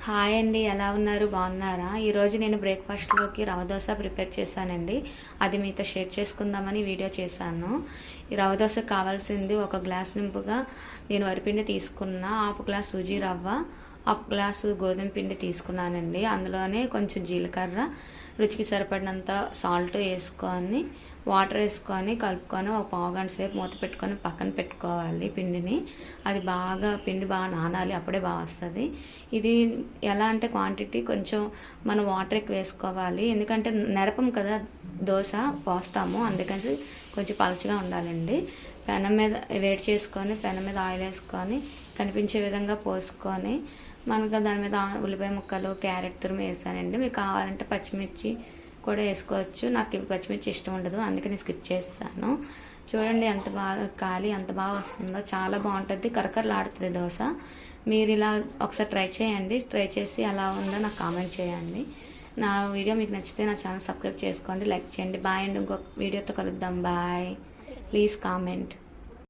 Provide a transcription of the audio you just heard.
Hi అండి, ఎలా ఉన్నారు? బాగున్నారా? ఈరోజు నేను బ్రేక్ఫాస్ట్లోకి రవ దోశ ప్రిపేర్ చేశానండి. అది మీతో షేర్ చేసుకుందామని వీడియో చేశాను. ఈ రవ దోశకు కావాల్సింది ఒక గ్లాస్ నింపుగా నేను వరిపిండి తీసుకున్న, హాఫ్ గ్లాస్ సూజీ రవ్వ, హాఫ్ గ్లాసు గోధుమ పిండి తీసుకున్నానండి. అందులోనే కొంచెం జీలకర్ర, రుచికి సరిపడినంత సాల్ట్ వేసుకొని వాటర్ వేసుకొని కలుపుకొని ఒక పావుగంట సేపు మూత పెట్టుకొని పక్కన పెట్టుకోవాలి పిండిని. అది పిండి బాగా నానాలి, అప్పుడే బాగా వస్తుంది. ఇది ఎలా అంటే క్వాంటిటీ కొంచెం మనం వాటర్ ఎక్కువ వేసుకోవాలి, ఎందుకంటే నెరపం కదా దోశ పోస్తాము, అందుకని కొంచెం పలచగా ఉండాలండి. పెనం మీద వేడి చేసుకొని పెనం మీద ఆయిల్ వేసుకొని కనిపించే విధంగా పోసుకొని మనకు దాని మీద ఉల్లిపాయ ముక్కలు, క్యారెట్ తురుము వేసానండి. మీకు కావాలంటే పచ్చిమిర్చి కూడా వేసుకోవచ్చు. నాకు పచ్చిమిర్చి ఇష్టం ఉండదు, అందుకని స్కిప్ చేస్తాను. చూడండి ఎంత బాగా కాలి ఎంత బాగా వస్తుందో, చాలా బాగుంటుంది, కరకరలాడుతుంది దోశ. మీరు ఇలా ఒకసారి ట్రై చేయండి. ట్రై చేసి ఎలా ఉందో నాకు కామెంట్ చేయండి. నా వీడియో మీకు నచ్చితే నా ఛానల్ సబ్స్క్రైబ్ చేసుకోండి, లైక్ చేయండి. బాయ్ అండి, ఇంకొక వీడియోతో కలుద్దాం. బాయ్. Please comment.